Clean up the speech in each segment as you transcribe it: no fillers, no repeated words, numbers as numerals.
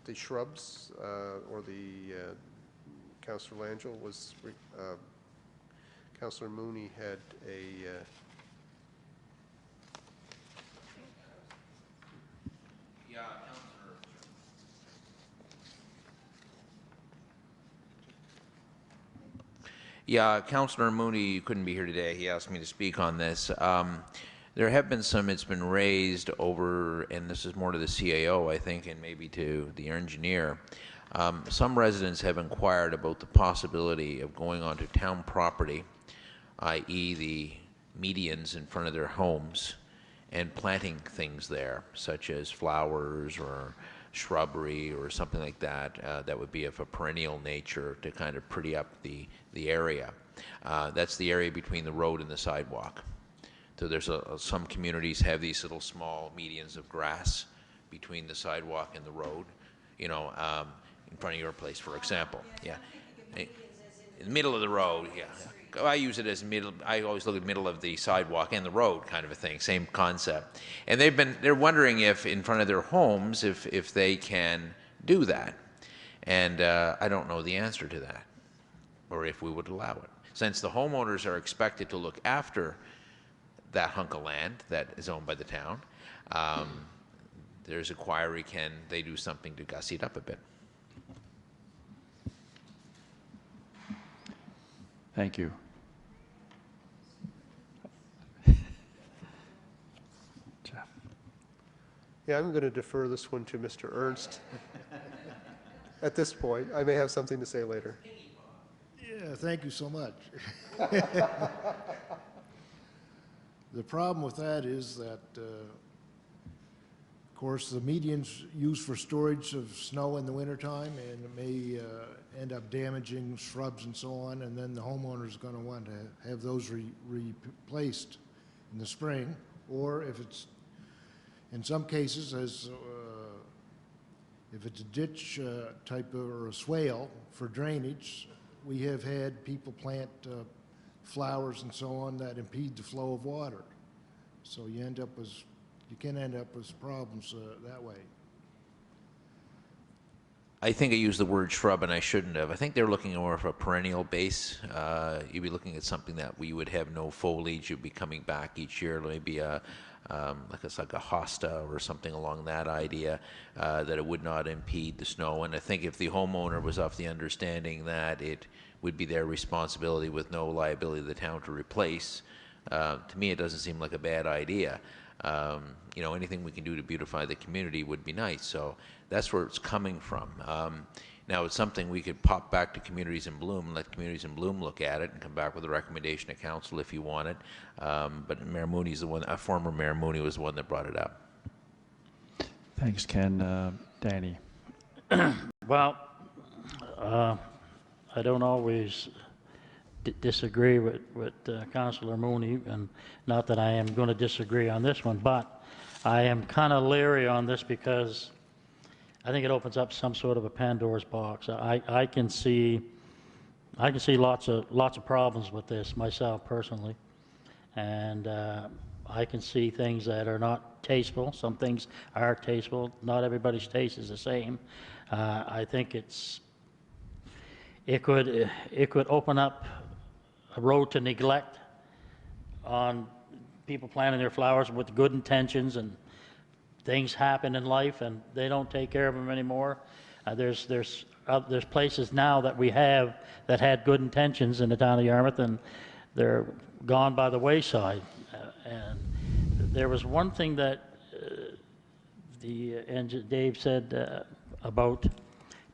the shrubs, or the Councillor Langell was, Councillor Mooney had a, Yeah, Councillor Mooney couldn't be here today. He asked me to speak on this. There have been some, it's been raised over, and this is more to the CAO, I think, and maybe to the engineer. Some residents have inquired about the possibility of going onto town property, i.e. the medians in front of their homes, and planting things there, such as flowers or shrubbery or something like that, that would be of a perennial nature to kind of pretty up the area. That's the area between the road and the sidewalk. So there's some communities have these little small medians of grass between the sidewalk and the road, you know, in front of your place, for example. Yeah. In the middle of the road, yeah. I use it as middle. I always look at middle of the sidewalk and the road, kind of a thing. Same concept. And they're wondering if in front of their homes, if they can do that. And I don't know the answer to that, or if we would allow it. Since the homeowners are expected to look after that hunk of land that is owned by the town, there's inquiry, can they do something to gussy it up a bit? Thank you. Jeff. yeah, I'm going to defer this one to Mr. Ernst. At this point, I may have something to say later. Yeah, thank you so much. The problem with that is that, of course, the median's used for storage of snow in the wintertime, and it may end up damaging shrubs and so on, and then the homeowner's going to want to have those replaced in the spring, or if it's, in some cases, as if it's a ditch type of, or a swale for drainage, we have had people plant flowers and so on that impede the flow of water. So you can end up with problems that way. I think I used the word shrub and I shouldn't have. I think they're looking more of a perennial base. You'd be looking at something that we would have no foliage. You'd be coming back each year, maybe like a hosta or something along that idea, that it would not impede the snow. And I think if the homeowner was of the understanding that it would be their responsibility with no liability of the town to replace, to me it doesn't seem like a bad idea. You know, anything we can do to beautify the community would be nice. So that's where it's coming from. Now, it's something we could pop back to Communities in Bloom and let Communities in Bloom look at it and come back with a recommendation to council if you want it. But Mayor Mooney's the one, former Mayor Mooney was the one that brought it up. Thanks, Ken. Danny. Well, I don't always disagree with Councillor Mooney, and not that I am going to disagree on this one, but I am kind of leery on this because I think it opens up some sort of a Pandora's box. I can see lots of problems with this myself personally, and I can see things that are not tasteful. Some things are tasteful. Not everybody's taste is the same. I think it could open up a road to neglect on people planting their flowers with good intentions, and things happen in life and they don't take care of them anymore. There's places now that we have that had good intentions in the town of Yarmouth, and they're gone by the wayside. And there was one thing that Dave said about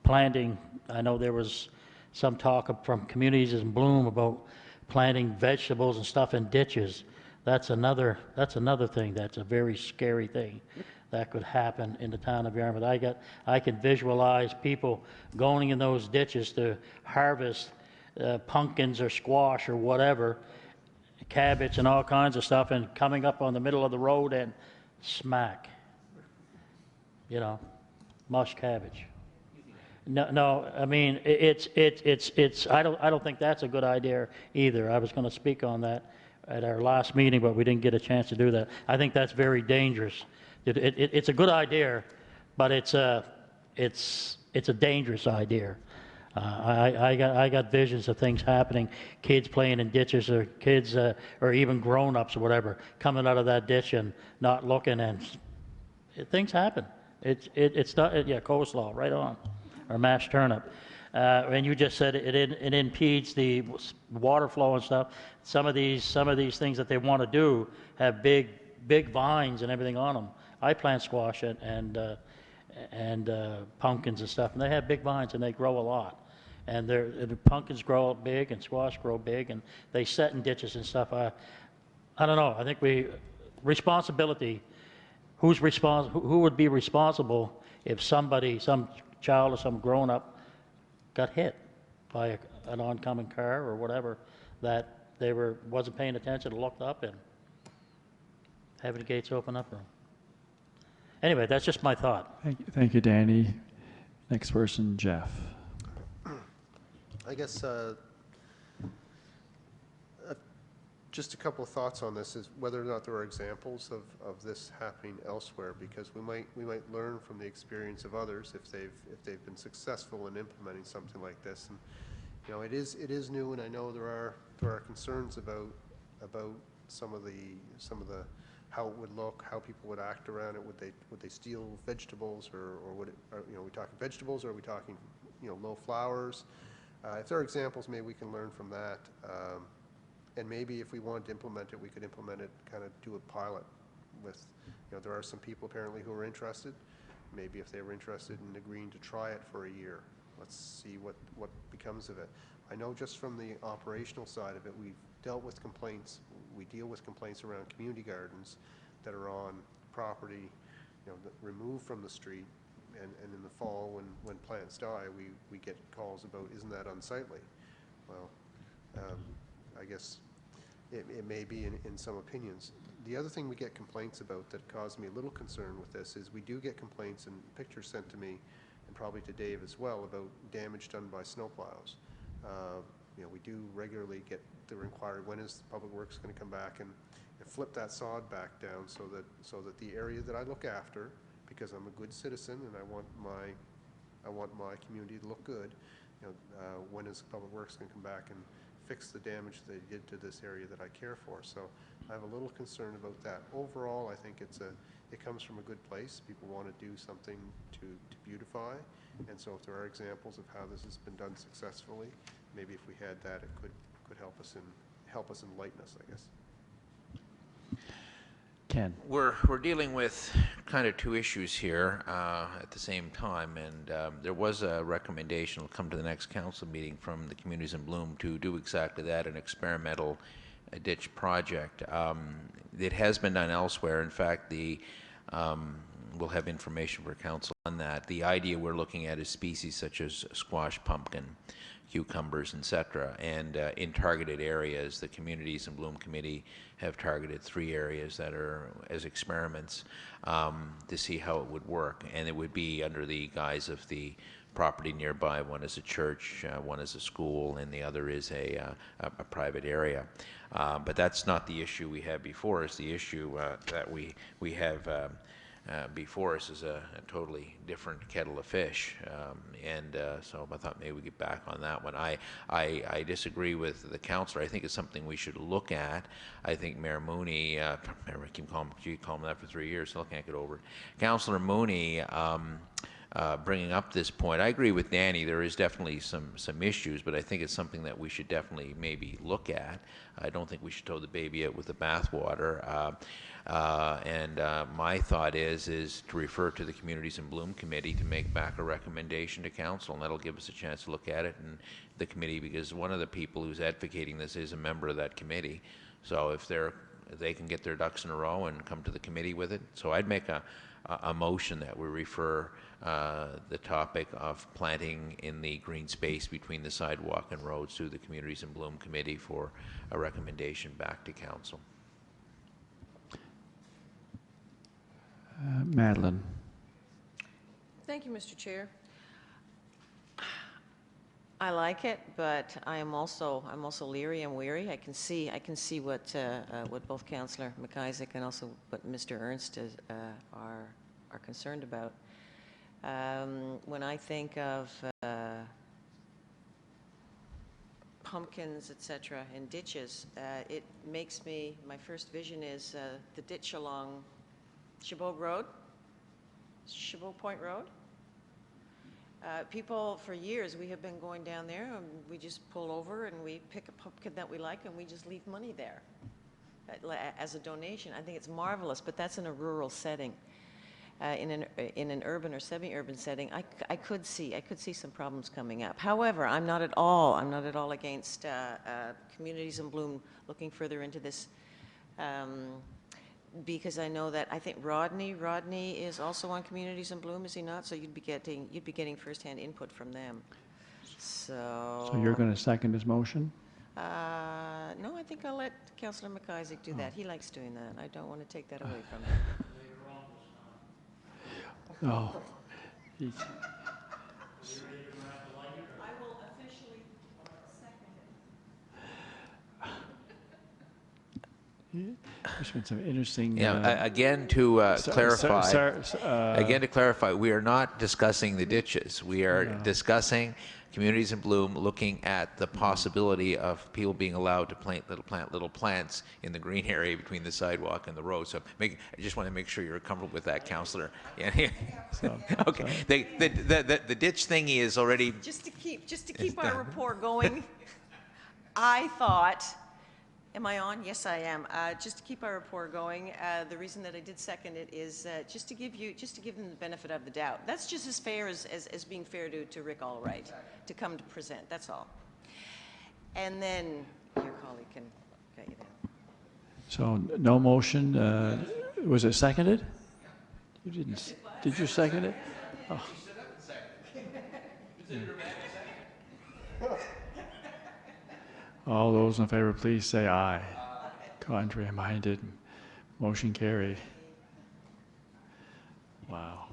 planting. I know there was some talk from Communities in Bloom about planting vegetables and stuff in ditches. That's another thing that's a very scary thing that could happen in the town of Yarmouth. I can visualize people going in those ditches to harvest pumpkins or squash or whatever, cabbage and all kinds of stuff, and coming up on the middle of the road and smack, you know, mush cabbage. No. I mean, it's. I don't think that's a good idea either. I was going to speak on that at our last meeting, but we didn't get a chance to do that. I think that's very dangerous. It's a good idea, but it's it's a dangerous idea. I got visions of things happening, kids playing in ditches, or kids, or even grown-ups or whatever, coming out of that ditch and not looking, and things happen. It's not, yeah, coleslaw, right on, or mashed turnip. And you just said it impedes the water flow and stuff. Some of these things that they want to do have big vines and everything on them. I plant squash and pumpkins and stuff, and they have big vines and they grow a lot. And the pumpkins grow big and squash grow big, and they set in ditches and stuff. I don't know. I think responsibility. Who would be responsible if somebody, some child or some grown-up, got hit by an oncoming car or whatever, that they wasn't paying attention, looked up, and having the gates open up for them. Anyway, that's just my thought. Thank you, Danny. Next person, Jeff. I guess just a couple of thoughts on this is whether or not there are examples of this happening elsewhere, because we might learn from the experience of others if they've been successful in implementing something like this. And you know, it is new, and I know there are concerns about some of the how it would look, how people would act around it. Would they steal vegetables, or would it, you know, are we talking vegetables, or are we talking, you know, low flowers? If there are examples, maybe we can learn from that. And maybe if we wanted to implement it, we could implement it, kind of do a pilot with, you know, there are some people apparently who are interested. Maybe if they were interested in agreeing to try it for a year, let's see what becomes of it. I know just from the operational side of it, we've dealt with complaints. We deal with complaints around community gardens that are on property, you know, removed from the street. And in the fall, when plants die, we get calls about, isn't that unsightly? Well, I guess it may be in some opinions. The other thing we get complaints about that caused me a little concern with this is we do get complaints and pictures sent to me, and probably to Dave as well, about damage done by snowplows. You know, we do regularly get the inquiry, when is Public Works going to come back and flip that sod back down so that the area that I look after, because I'm a good citizen and I want my community to look good, you know, when is Public Works going to come back and fix the damage they did to this area that I care for? So I have a little concern about that. Overall, I think it comes from a good place. People want to do something to beautify, and so if there are examples of how this has been done successfully, maybe if we had that, it could help us enlighten us, I guess. Ken. We're dealing with kind of two issues here at the same time, and there was a recommendation, will come to the next council meeting, from the Communities in Bloom to do exactly that, an experimental ditch project. It has been done elsewhere. In fact, we'll have information for council on that. The idea we're looking at is species such as squash, pumpkin, cucumbers, etc. And in targeted areas, the Communities in Bloom Committee have targeted 3 areas that are as experiments to see how it would work. And it would be under the guise of the property nearby. One is a church, one is a school, and the other is a private area. But that's not the issue we have before us. The issue that we have before us is a totally different kettle of fish, so I thought maybe we get back on that one. I disagree with the councillor. I think it's something we should look at. I think Mayor Mooney, I keep calling him that for 3 years, so I can't get over it. Councillor Mooney bringing up this point, I agree with Danny. There is definitely some issues, but I think it's something that we should definitely maybe look at. I don't think we should throw the baby out with the bathwater. My thought is to refer to the Communities in Bloom Committee to make back a recommendation to council, and that'll give us a chance to look at it in the committee, because one of the people who's advocating this is a member of that committee. So if they can get their ducks in a row and come to the committee with it. So I'd make a motion that we refer the topic of planting in the green space between the sidewalk and roads to the Communities in Bloom Committee for a recommendation back to council. Madeline. Thank you, Mr. Chair. I like it, but I'm also leery and weary. I can see what both Councillor McIsaac and also what Mr. Ernst are concerned about. When when I think of pumpkins, etc., and ditches, it makes me, my first vision is the ditch along Chabot Road, Chabot Point Road. People, for years, we have been going down there, and we just pull over and we pick a pumpkin that we like and we just leave money there as a donation. I think it's marvelous, but that's in a rural setting. In an urban or semi-urban setting, I could see some problems coming up. However, I'm not at all against Communities in Bloom looking further into this, because I know that I think Rodney is also on Communities in Bloom, is he not? So you'd be getting firsthand input from them. So So you're going to second his motion? no, I think I'll let Councillor McIsaac do that. He likes doing that. I don't want to take that away from him. Oh. I will officially second it. There's been some interesting. Yeah, again, to clarify, again, we are not discussing the ditches. We are discussing Communities in Bloom, looking at the possibility of people being allowed to plant little plants in the green area between the sidewalk and the road. So I just want to make sure you're comfortable with that, Councillor. Yeah. Okay. The ditch thingy is already Just to keep our rapport going, I thought, am I on? Yes, I am. Just to keep our rapport going, the reason that I did second it is just to give them the benefit of the doubt. That's just as fair as being fair to Rick Allwright to come to present. That's all. And then your colleague can get you then. So no motion. Was it seconded? You didn't. Did you second it? Oh. All those in favor, please say aye. Contrary minded, motion carried. Wow.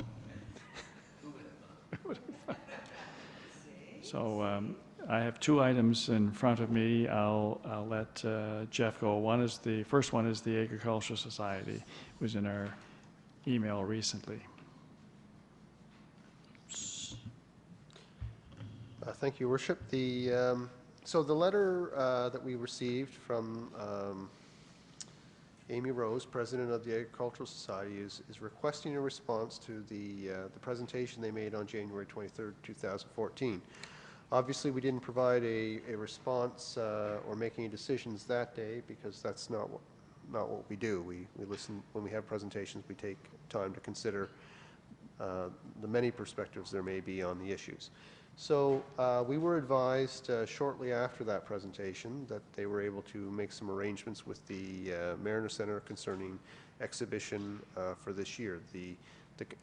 So I have two items in front of me. I'll let Jeff go. First one is the Agricultural Society. It was in our email recently. Thank you, Worship. So the letter that we received from Amy Rose, President of the Agricultural Society, is requesting a response to the presentation they made on January 23rd, 2014. Obviously, we didn't provide a response or make any decisions that day because that's not what we do. We listen when we have presentations. We take time to consider the many perspectives there may be on the issues. So we were advised shortly after that presentation that they were able to make some arrangements with the Mariner Center concerning exhibition for this year. The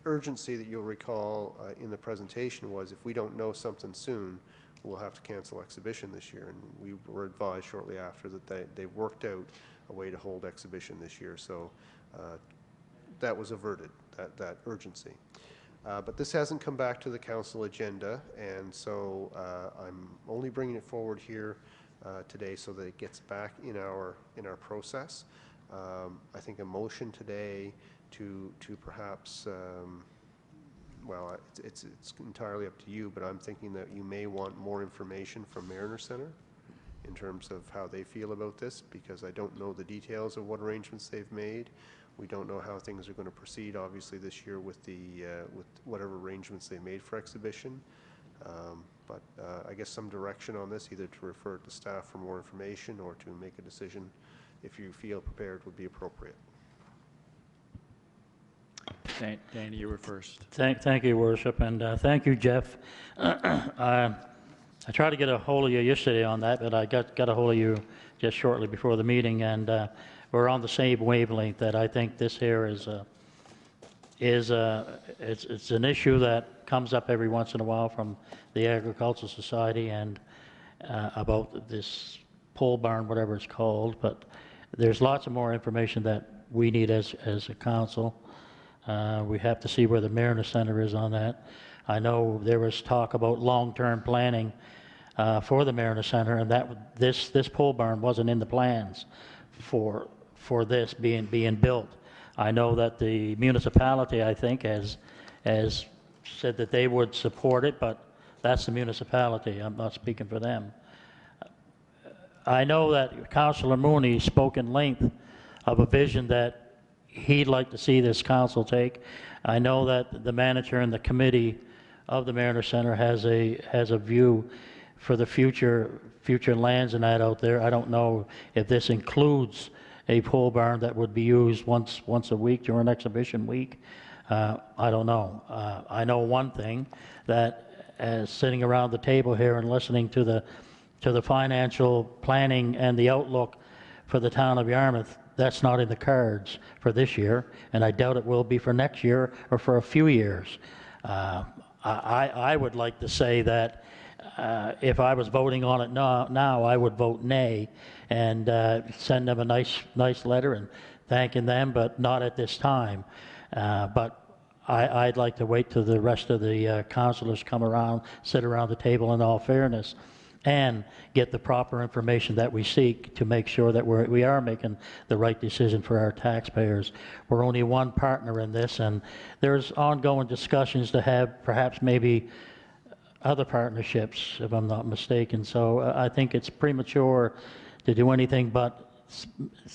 urgency that you'll recall in the presentation was if we don't know something soon, we'll have to cancel exhibition this year. And we were advised shortly after that they worked out a way to hold exhibition this year. So that was averted, that urgency. But this hasn't come back to the council agenda, and so I'm only bringing it forward here today so that it gets back in our process. I think a motion today to perhaps, well, it's entirely up to you, but I'm thinking that you may want more information from Mariner Center in terms of how they feel about this, because I don't know the details of what arrangements they've made. We don't know how things are going to proceed, obviously, this year with with whatever arrangements they made for exhibition. But I guess some direction on this, either to refer it to staff for more information or to make a decision, if you feel prepared, would be appropriate. Danny, you were first. Thank you, Your Worship, and thank you, Jeff. I tried to get a hold of you yesterday on that, but I got a hold of you just shortly before the meeting, and we're on the same wavelength that I think this here is it's an issue that comes up every once in a while from the Agricultural Society and about this pole barn, whatever it's called. But there's lots of more information that we need as a council. We have to see where the Mariner Center is on that. I know there was talk about long-term planning for the Mariner Center, and that this pole barn wasn't in the plans for this being built. I know that the municipality, I think, has said that they would support it, but that's the municipality. I'm not speaking for them. I know that Councilor Mooney spoke in length of a vision that he'd like to see this council take. I know that the manager and the committee of the Mariner Center has a view for the future lands and that out there. I don't know if this includes a pole barn that would be used once a week during exhibition week. I don't know. I know one thing, that as sitting around the table here and listening to the financial planning and the outlook for the town of Yarmouth, that's not in the cards for this year, and I doubt it will be for next year or for a few years. I would like to say that if I was voting on it now, I would vote nay and send them a nice letter and thanking them, but not at this time. But I'd like to wait till the rest of the councilors come around, sit around the table in all fairness, and get the proper information that we seek to make sure that we are making the right decision for our taxpayers. We're only one partner in this, and there's ongoing discussions to have perhaps maybe other partnerships, if I'm not mistaken. So I think it's premature to do anything but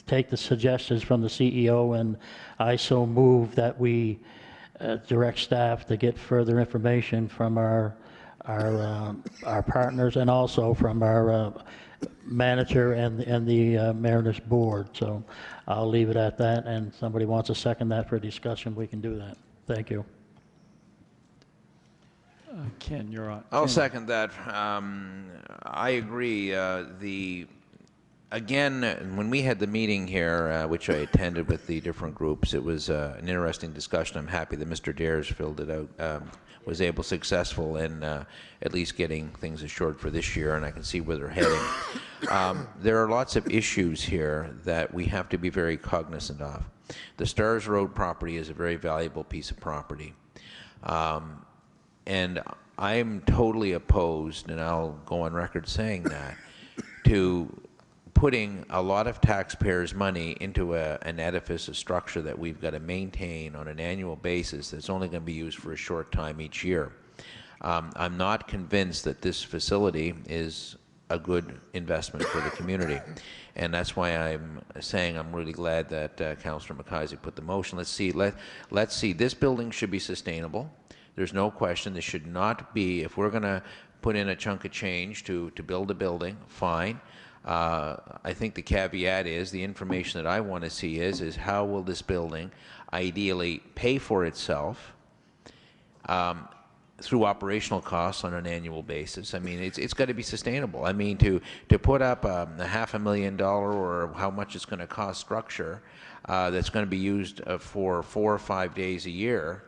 take the suggestions from the CEO, and I so move that we direct staff to get further information from our partners, and also from our manager and the Mariners board. So I'll leave it at that, and somebody wants to second that for discussion, we can do that. Thank you. Ken, you're on. I'll Ken. second that. I agree. Again, when we had the meeting here, which I attended with the different groups, it was an interesting discussion. I'm happy that Mr. Dares filled it out, was able successful in at least getting things assured for this year, and I can see where they're heading. There are lots of issues here that we have to be very cognizant of. The Stars Road property is a very valuable piece of property. And I'm totally opposed, and I'll go on record saying that, to putting a lot of taxpayers' money into an edifice, a structure that we've got to maintain on an annual basis that's only going to be used for a short time each year. I'm not convinced that this facility is a good investment for the community. And that's why I'm saying I'm really glad that Councillor McIsaac put the motion. Let's see, this building should be sustainable. There's no question. This should not be, if we're going to put in a chunk of change to build a building, fine. I think the caveat is, the information that I want to see is how will this building ideally pay for itself through operational costs on an annual basis. I mean, it's got to be sustainable. I mean, to put up a $500,000 or how much it's going to cost structure that's going to be used for 4 or 5 days a year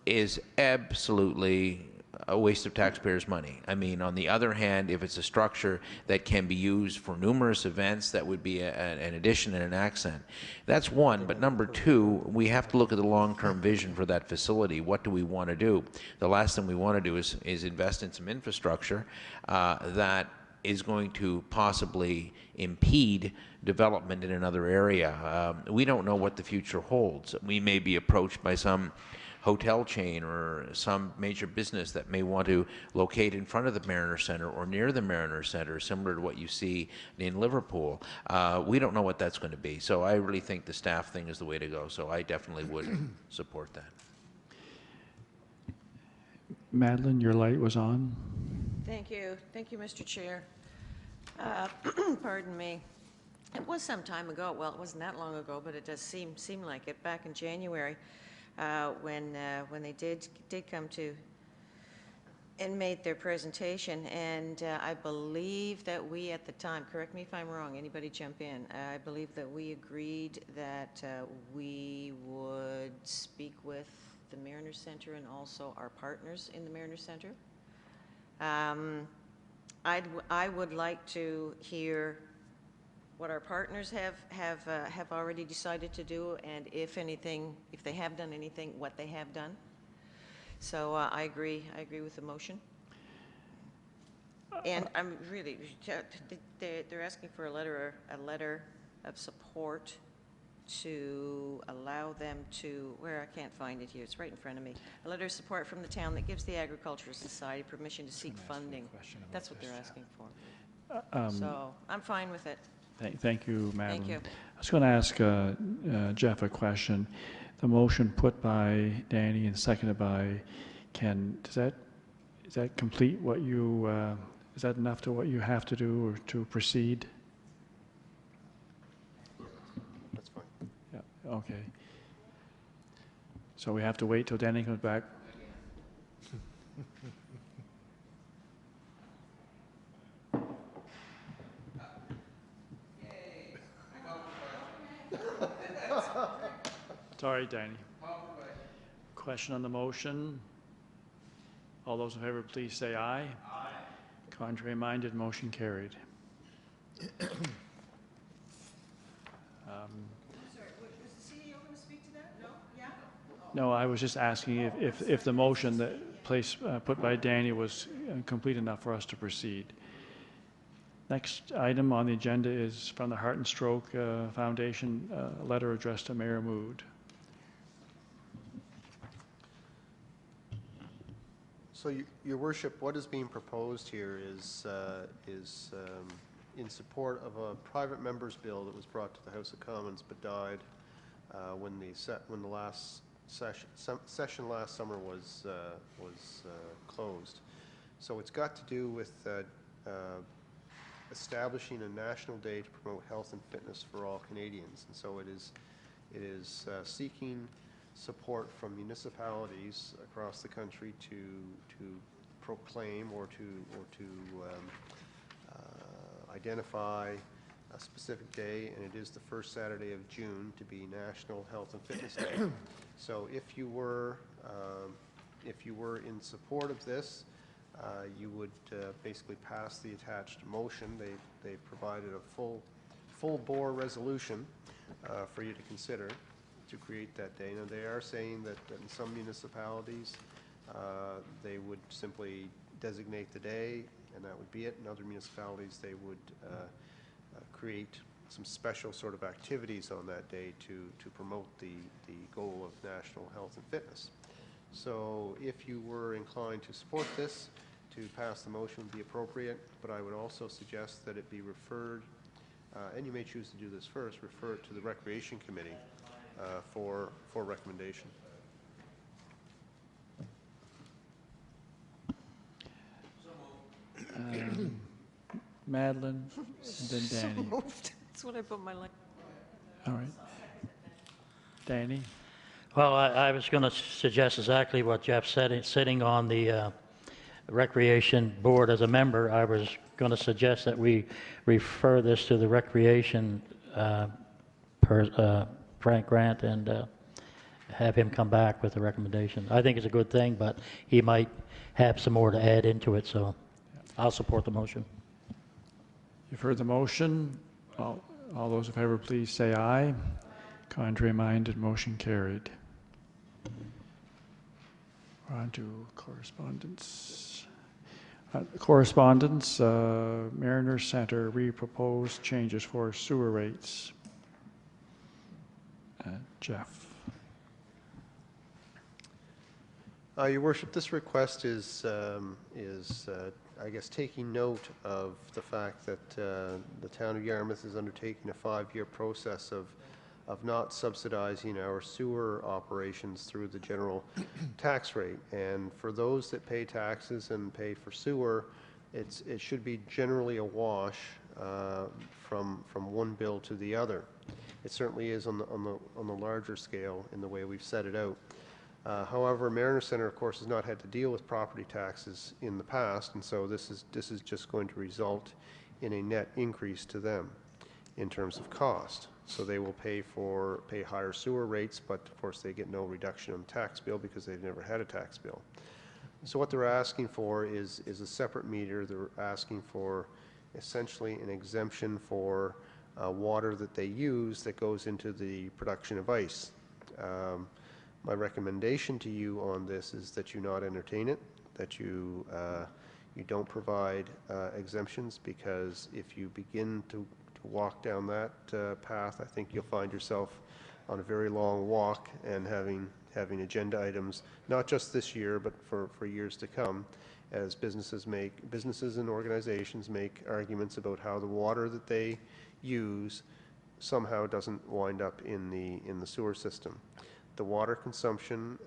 is absolutely a waste of taxpayers' money. I mean, on the other hand, if it's a structure that can be used for numerous events, that would be an addition and an accent. That's one, but number two, we have to look at the long-term vision for that facility. What do we want to do? The last thing we want to do is invest in some infrastructure that is going to possibly impede development in another area. We don't know what the future holds. We may be approached by some hotel chain or some major business that may want to locate in front of the Mariner Center or near the Mariner Center, similar to what you see in Liverpool. We don't know what that's going to be. So I really think the staff thing is the way to go. So I definitely would support that. Madeline, your light was on. Thank you, Mr. Chair. Pardon me. It was some time ago. Well, it wasn't that long ago, but it does seem like it. Back in January, when they did come to and made their presentation, and I believe that we at the time, correct me if I'm wrong, anybody jump in, I believe that we agreed that we would speak with the Mariner Center and also our partners in the Mariner Center. I would like to hear what our partners have already decided to do, and if anything, if they have done anything, what they have done. So I agree with the motion. And I'm really, they're asking for a letter of support to allow them to, where I can't find it here, it's right in front of me, a letter of support from the town that gives the Agricultural Society permission to seek funding. That's what they're asking for. So I'm fine with it. Thank you, Madeline. you. I was going to ask Jeff a question. The motion put by Danny and seconded by Ken, does that complete what you, is that enough to what you have to do or to proceed? That's fine. Yeah, okay. So we have to wait till Danny comes back? Sorry, Danny. Question on the motion? All those in favor, please say aye. Aye. Contrary minded, motion carried. Sorry, was the CEO going to speak to that? No? Yeah? No, I was just asking if the motion that put by Danny was complete enough for us to proceed. Next item on the agenda is from the Heart and Stroke Foundation, a letter addressed to Mayor Mood. So, Your Worship, what is being proposed here is in support of a private member's bill that was brought to the House of Commons but died when the last session last summer was closed. So it's got to do with establishing a national day to promote health and fitness for all Canadians, and so it is seeking support from municipalities across the country to proclaim or to identify a specific day, and it is the first Saturday of June to be National Health and Fitness Day. So if you were in support of this, you would basically pass the attached motion. They provided a full bore resolution for you to consider to create that day. Now, they are saying that in some municipalities, they would simply designate the day, and that would be it. In other municipalities, they would create some special sort of activities on that day to promote the goal of national health and fitness. So if you were inclined to support this, to pass the motion would be appropriate, but I would also suggest that it be referred, and you may choose to do this first, refer it to the Recreation Committee for recommendation. Madeline, and then So Danny. moved. That's what I put my line. All right. Danny? Well, I was going to suggest exactly what Jeff said. Sitting on the Recreation Board as a member, I was going to suggest that we refer this to the Recreation Frank Grant and have him come back with a recommendation. I think it's a good thing, but he might have some more to add into it, so I'll support the motion. You've heard the motion. All those in favor, please say aye. Contrary minded, motion carried. We're on to correspondence. Mariner Center, proposed changes for sewer rates. Jeff. Your Worship, this request is I guess, taking note of the fact that the town of Yarmouth is undertaking a 5-year process of not subsidizing our sewer operations through the general tax rate. And for those that pay taxes and pay for sewer, it should be generally a wash from one bill to the other. It certainly is on the larger scale in the way we've set it out. However, Mariner Center, of course, has not had to deal with property taxes in the past, and so this is just going to result in a net increase to them in terms of cost. So they will pay higher sewer rates, but of course they get no reduction on the tax bill because they've never had a tax bill. So what they're asking for is a separate meter. They're asking for essentially an exemption for water that they use that goes into the production of ice. My recommendation to you on this is that you not entertain it, that you don't provide exemptions, because if you begin to walk down that path, I think you'll find yourself on a very long walk and having agenda items, not just this year, but for years to come, as businesses and organizations make arguments about how the water that they use somehow doesn't wind up in the sewer system. The water consumption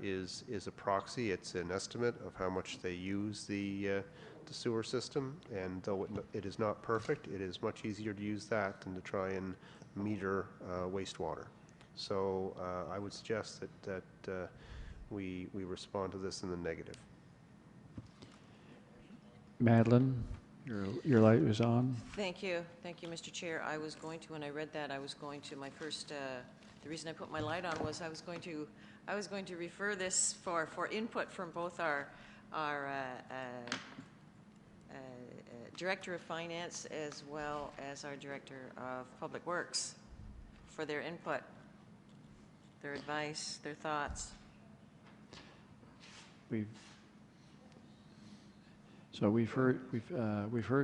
is a proxy. It's an estimate of how much they use the sewer system, and though it is not perfect, it is much easier to use that than to try and meter wastewater. So I would suggest that we respond to this in the negative. Madeline, your light is on. Thank you, Mr. Chair. I was going to, when I read that, I was going to, my first, the reason I put my light on was I was going to refer this for input from both our Director of Finance as well as our Director of Public Works for their input, their advice, their thoughts. We've heard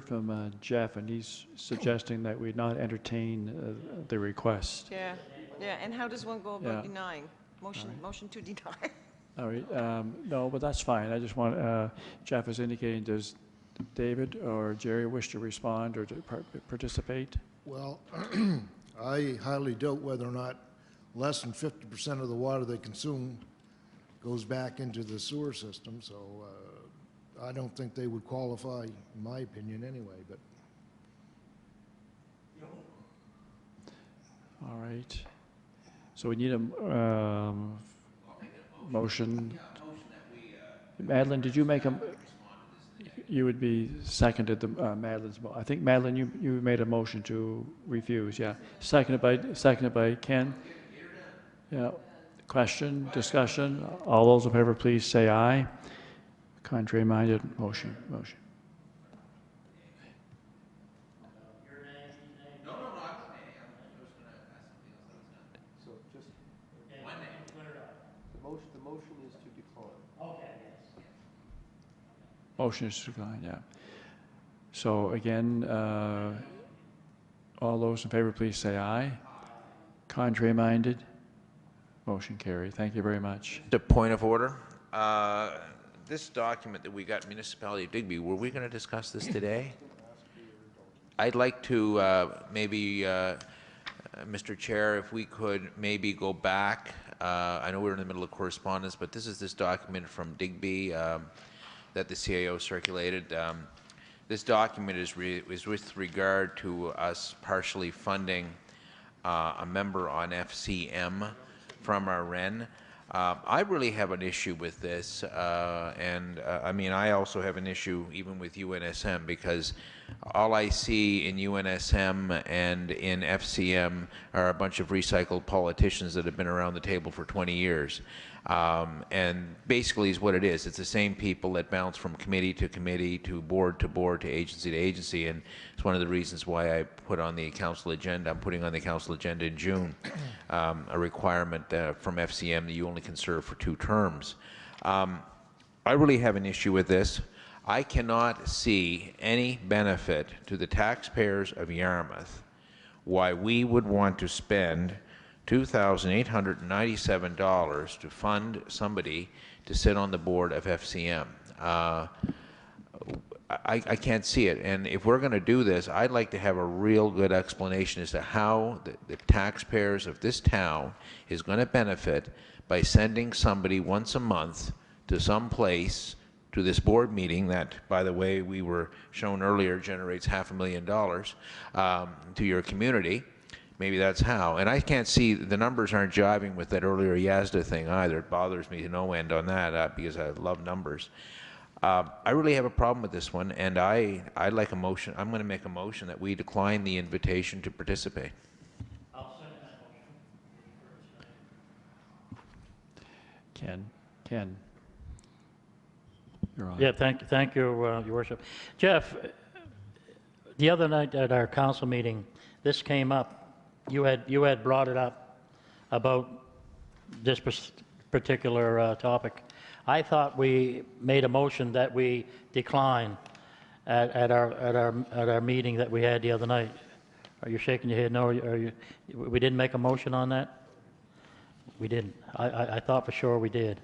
from Jeff, and he's suggesting that we not entertain the request. Yeah, and how does one go about Yeah. denying? Motion to deny. All right, no, but that's fine. I just want, Jeff is indicating, does David or Jerry wish to respond or to participate? Well, I highly doubt whether or not less than 50% of the water they consume goes back into the sewer system, so I don't think they would qualify, in my opinion, anyway, but. All right. So we need a motion. Madeline, did you make a, you would be seconded Madeline's, I think Madeline, you made a motion to refuse, yeah. Seconded by Ken. Yeah. Question, discussion, all those in favor, please say aye. Contrary minded, motion. So just the motion is to decline. Motion is to decline, yeah. So again, all those in favor, please say aye. Contrary minded, motion carried. Thank you very much. The point of order. This document that we got, Municipality of Digby, were we going to discuss this today? I'd like to maybe, Mr. Chair, if we could maybe go back. I know we're in the middle of correspondence, but this document from Digby that the CAO circulated. This document is with regard to us partially funding a member on FCM from our REN. I really have an issue with this, and I mean, I also have an issue even with UNSM, because all I see in UNSM and in FCM are a bunch of recycled politicians that have been around the table for 20 years. And basically is what it is. It's the same people that bounce from committee to board to agency, and it's one of the reasons why I put on the council agenda. I'm putting on the council agenda in June a requirement from FCM that you only can serve for 2 terms. I really have an issue with this. I cannot see any benefit to the taxpayers of Yarmouth why we would want to spend $2,897 to fund somebody to sit on the board of FCM. I can't see it, and if we're going to do this, I'd like to have a real good explanation as to how the taxpayers of this town is going to benefit by sending somebody once a month to some place, to this board meeting that, by the way, we were shown earlier generates $500,000 to your community. Maybe that's how. And I can't see, the numbers aren't jiving with that earlier Yazda thing either. It bothers me to no end on that because I love numbers. I really have a problem with this one, and I'd like a motion. I'm going to make a motion that we decline the invitation to participate. I'll second that motion. Ken. You're on. Yeah, thank you, Your Worship. Jeff, the other night at our council meeting, this came up. You had brought it up about this particular topic. I thought we made a motion that we decline at our meeting that we had the other night. Are you shaking your head no? We didn't make a motion on that? We didn't. I thought for sure we did.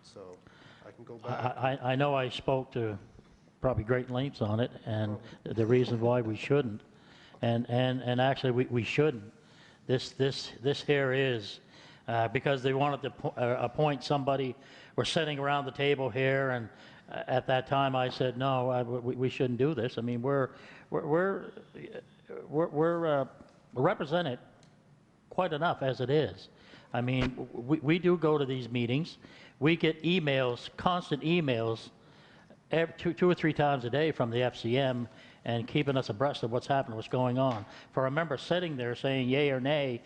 So I can go back. I know I spoke to probably great lengths on it, and the reason why we shouldn't, and actually we shouldn't. This here is because they wanted to appoint somebody. We're sitting around the table here, and at that time I said no, we shouldn't do this. I mean we're represented quite enough as it is. I mean we do go to these meetings. We get emails, constant emails, two or three times a day from the FCM and keeping us abreast of what's happening, what's going on. For a member sitting there saying yay or nay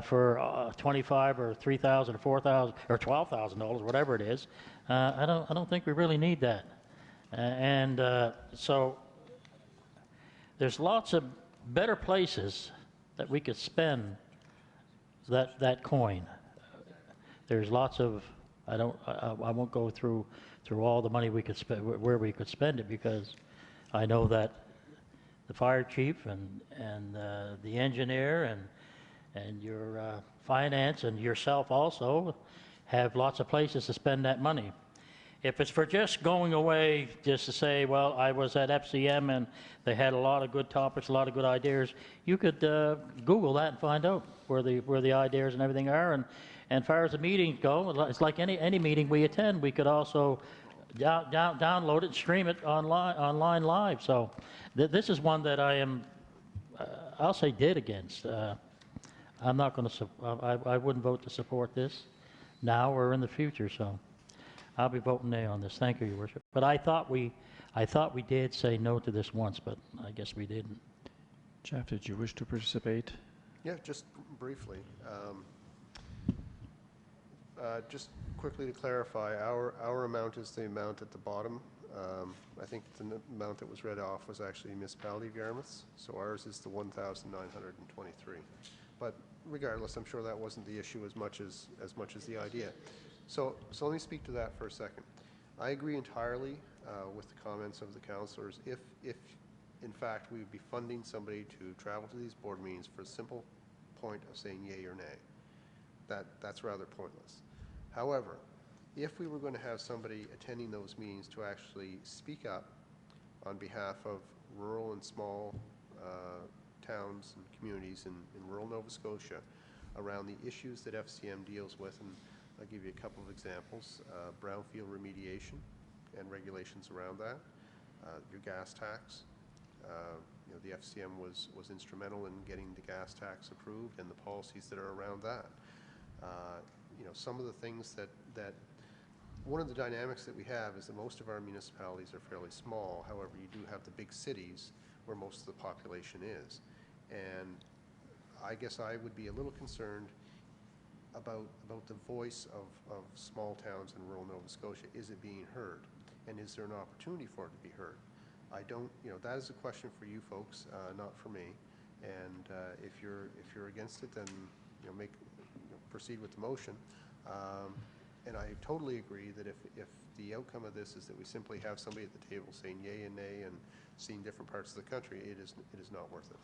for 25 or 3,000 or 4,000 or $12,000, whatever it is, I don't think we really need that. So there's lots of better places that we could spend that coin. There's lots of I won't go through all the money we could spend, where we could spend it, because I know that the fire chief and the engineer and your finance and yourself also have lots of places to spend that money. If it's for just going away just to say, well, I was at FCM and they had a lot of good topics, a lot of good ideas, you could Google that and find out where the ideas and everything are. And as far as the meetings go, it's like any meeting we attend. We could also download it and stream it online live. So this is one that I am, I'll say, dead against. I'm not going to. I wouldn't vote to support this now or in the future. So I'll be voting nay on this. Thank you, Your Worship. But I thought we did say no to this once, but I guess we didn't. Jeff, did you wish to participate? Yeah, just briefly. Just quickly to clarify, our amount is the amount at the bottom. I think the amount that was read off was actually municipality of Yarmouth's, so ours is the 1,923. But regardless, I'm sure that wasn't the issue as much as the idea. So let me speak to that for a second. I agree entirely with the comments of the councillors. If in fact we would be funding somebody to travel to these board meetings for a simple point of saying yay or nay, that's rather pointless. However, if we were going to have somebody attending those meetings to actually speak up on behalf of rural and small towns and communities in rural Nova Scotia around the issues that FCM deals with, and I'll give you a couple of examples, brownfield remediation and regulations around that, your gas tax. You know, the FCM was instrumental in getting the gas tax approved and the policies that are around that. You know, some of the things that one of the dynamics that we have is that most of our municipalities are fairly small. However, you do have the big cities where most of the population is. And I guess I would be a little concerned about the voice of small towns in rural Nova Scotia. Is it being heard? And is there an opportunity for it to be heard? I don't, you know, that is a question for you folks, not for me. And if you're against it, then, you know, proceed with the motion. And I totally agree that if the outcome of this is that we simply have somebody at the table saying yay and nay and seeing different parts of the country, it is not worth it.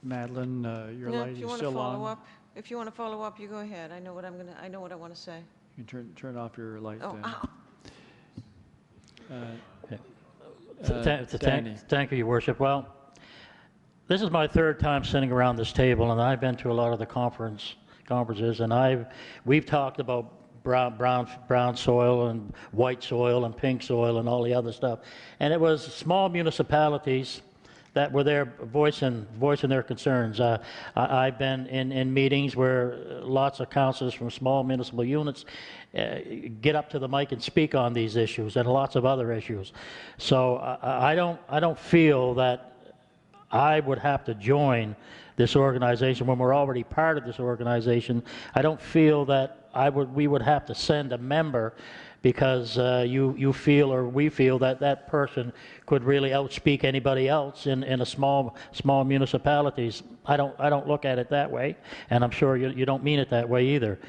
Madeline, your No, light if you is want to still follow on. up, if you want to follow up, you go ahead. I know what I want to say. You can turn off your light Oh, then. Danny. Thank you, Your Worship. Well, this is my third time sitting around this table, and I've been to a lot of the conferences, and we've talked about brown soil and white soil and pink soil and all the other stuff, and it was small municipalities that were there voicing their concerns. I've been in meetings where lots of councillors from small municipal units get up to the mic and speak on these issues and lots of other issues. So I don't feel that I would have to join this organization when we're already part of this organization. I don't feel that we would have to send a member because you feel or we feel that that person could really outspeak anybody else in a small municipalities. I don't look at it that way, and I'm sure you don't mean it that way either.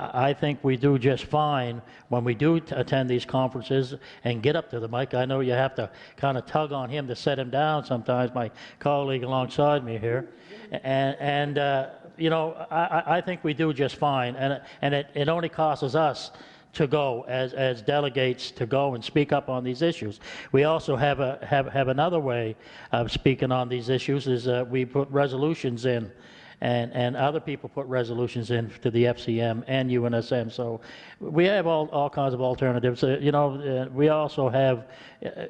I think we do just fine when we do attend these conferences and get up to the mic. I know you have to kind of tug on him to set him down sometimes, my colleague alongside me here. And you know, I think we do just fine, and it only costs us to go as delegates to go and speak up on these issues. We also have another way of speaking on these issues is we put resolutions in, and other people put resolutions in to the FCM and UNSM. So we have all kinds of alternatives. You know, we also have,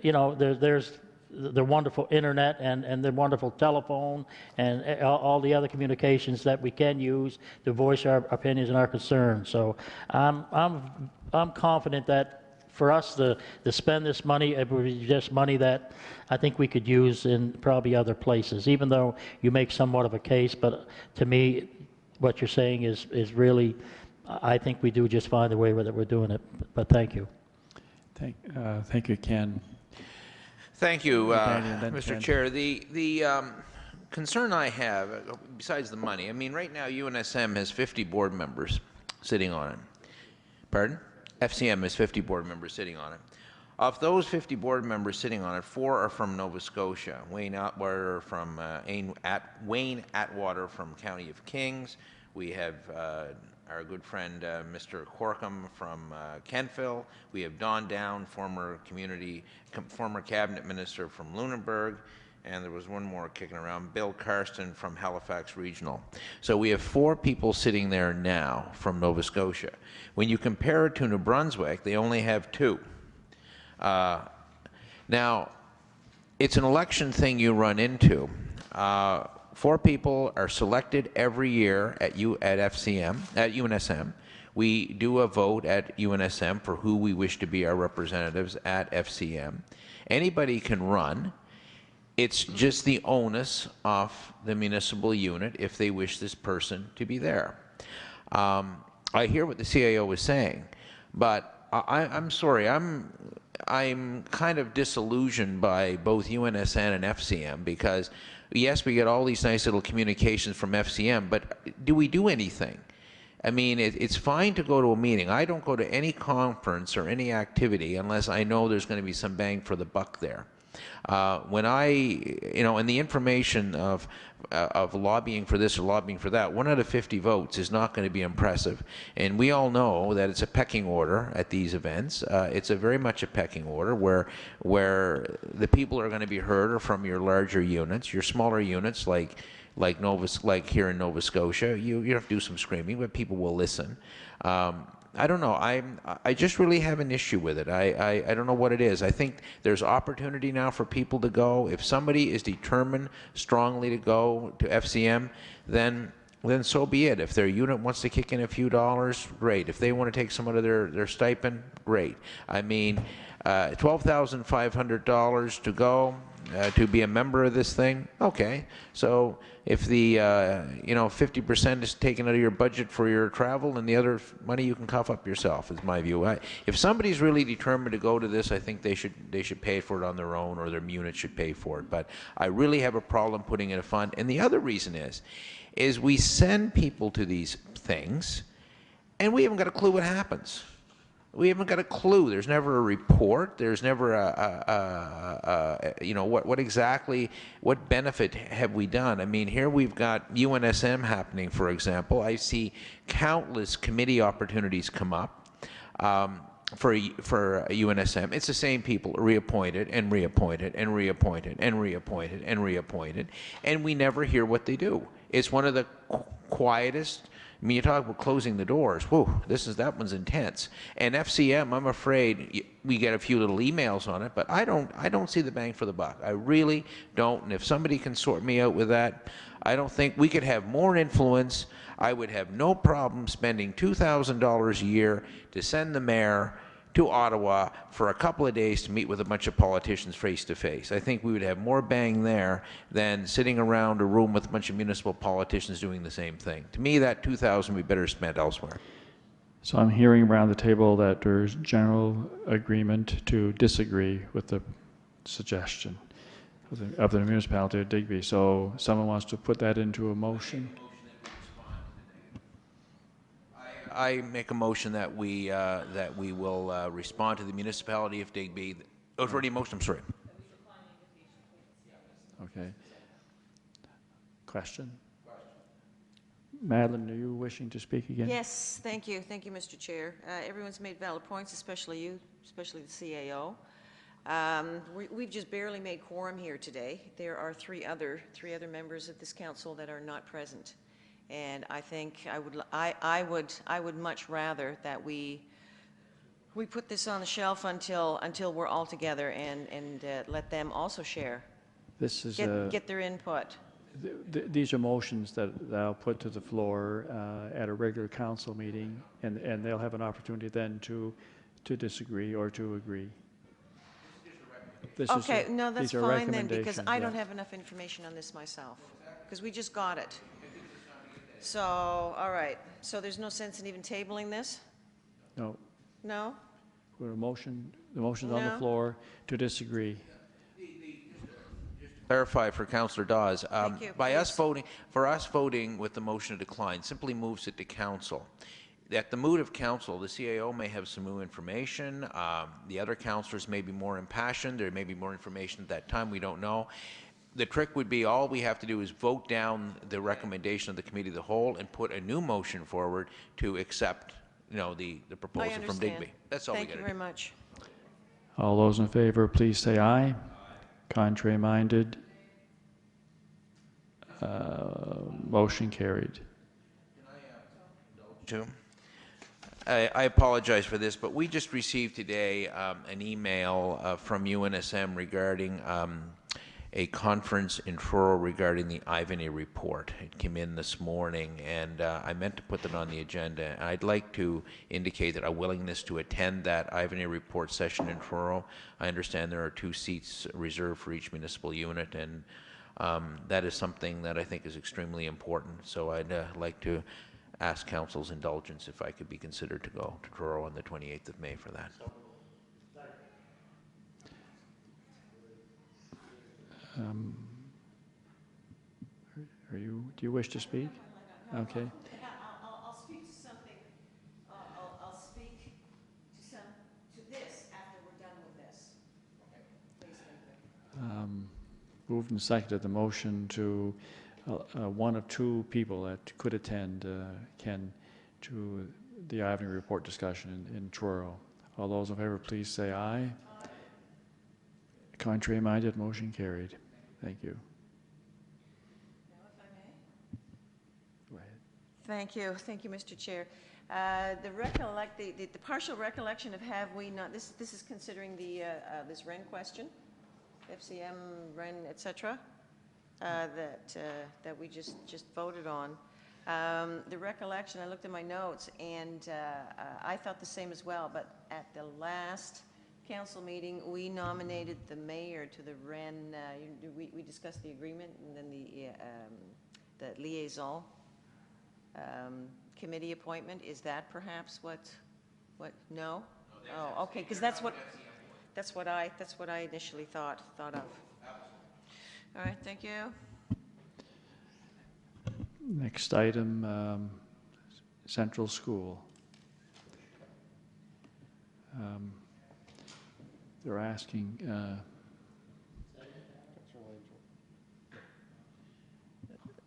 you know, there's the wonderful internet and the wonderful telephone and all the other communications that we can use to voice our opinions and our concerns. So I'm confident that for us to spend this money, it would be just money that I think we could use in probably other places, even though you make somewhat of a case. But to me, what you're saying is really, I think we do just fine the way that we're doing it. But thank you. Thank you, Ken. Thank you, Danny, and then Mr. Ken. Chair. The concern I have, besides the money, I mean, right now UNSM has 50 board members sitting on it. Pardon? FCM has 50 board members sitting on it. Of those 50 board members sitting on it, 4 are from Nova Scotia. Wayne Atwater from Wayne Atwater from County of Kings. We have our good friend Mr. Corkum from Kentville. We have Don Down, former cabinet minister from Lunenburg, and there was one more kicking around, Bill Karsten from Halifax Regional. So we have 4 people sitting there now from Nova Scotia. When you compare it to New Brunswick, they only have 2. Now, it's an election thing you run into. 4 people are selected every year at UNSM. We do a vote at UNSM for who we wish to be our representatives at FCM. Anybody can run. It's just the onus of the municipal unit if they wish this person to be there. I hear what the CAO was saying, but I'm sorry, I'm kind of disillusioned by both UNSN and FCM because yes, we get all these nice little communications from FCM, but do we do anything? I mean, it's fine to go to a meeting. I don't go to any conference or any activity unless I know there's going to be some bang for the buck there. When and the information of lobbying for this or lobbying for that, 1 out of 50 votes is not going to be impressive. And we all know that it's a pecking order at these events. It's very much a pecking order where the people are going to be heard are from your larger units. Your smaller units, like here in Nova Scotia, you have to do some screaming, but people will listen. I don't know. I just really have an issue with it. I don't know what it is. I think there's opportunity now for people to go. If somebody is determined strongly to go to FCM, then so be it. If their unit wants to kick in a few dollars, great. If they want to take some out of their stipend, great. I mean, $12,500 to go to be a member of this thing, okay. So if the 50% is taken out of your budget for your travel, and the other money you can cough up yourself, is my view. If somebody's really determined to go to this, I think they should pay for it on their own, or their unit should pay for it. But I really have a problem putting in a fund. And the other reason is we send people to these things, and we haven't got a clue what happens. We haven't got a clue. There's never a report. There's never what benefit have we done? I mean, here we've got UNSM happening, for example. I see countless committee opportunities come up for UNSM. It's the same people, reappointed and reappointed and reappointed and reappointed and reappointed, and we never hear what they do. It's one of the quietest. I mean, you talk about closing the doors. Whoa, that one's intense. And FCM, I'm afraid we get a few little emails on it, but I don't see the bang for the buck. I really don't. And if somebody can sort me out with that, I don't think we could have more influence. I would have no problem spending $2,000 a year to send the mayor to Ottawa for a couple of days to meet with a bunch of politicians face to face. I think we would have more bang there than sitting around a room with a bunch of municipal politicians doing the same thing. To me, that 2,000 would be better spent elsewhere. So I'm hearing around the table that there's general agreement to disagree with the suggestion of the municipality of Digby. So someone wants to put that into a motion? I make a motion that we will respond to the municipality of Digby. Oh, it's already a motion, I'm sorry. Okay. Question? Madeline, are you wishing to speak again? Yes, thank you. Thank you, Mr. Chair. Everyone's made valid points, especially you, especially the CAO. We've just barely made quorum here today. There are three other members of this council that are not present. And I think I would much rather that we put this on the shelf until we're all together and let them also share. This is Get their input. these are motions that I'll put to the floor at a regular council meeting, and they'll have an opportunity then to disagree or to agree. Okay, no, that's these are fine then, because recommendations, I don't yeah. have enough information on this myself, because we just got it. So, all right, so there's no sense in even tabling this? No, No? the motion's on the No. floor to disagree. Clarify for Councillor Dawes. Thank you, By us please. voting with the motion to decline simply moves it to council. At the mood of council, the CAO may have some new information. The other councillors may be more impassioned. There may be more information at that time. We don't know. The trick would be all we have to do is vote down the recommendation of the committee of the whole and put a new motion forward to accept, the I proposal from understand. Digby. That's all we Thank got you to do. very much. All those in favor, please say aye. Contrary-minded? Motion carried. Too. I apologize for this, but we just received today an email from UNSM regarding a conference in Truro regarding the Ivany report. It came in this morning, and I meant to put that on the agenda. I'd like to indicate that a willingness to attend that Ivany report session in Truro. I understand there are 2 seats reserved for each municipal unit, and that is something that I think is extremely important. So I'd like to ask Council's indulgence if I could be considered to go to Truro on the 28th of May for that. Do you wish to speak? Okay. I'll speak to something, I'll speak to this after we're done with this. Please, thank you. Moved and seconded the motion to one of 2 people that could attend to the Ivany report discussion in Truro. All those in favor, please say aye. Aye. Contrary-minded, motion carried. Thank you. Now, if I may. Go ahead. Thank you, Mr. Chair. The partial recollection of have we not, this is considering the, this Ren question, FCM, Ren, et cetera, that we just voted on. The recollection, I looked at my notes, and I thought the same as well, but at the last council meeting, we nominated the mayor to the Ren, we discussed the agreement, and then the liaison committee appointment. Is that perhaps what, no? Oh, okay, because that's what I initially thought of. All right, thank you. Next item, Central School. They're asking,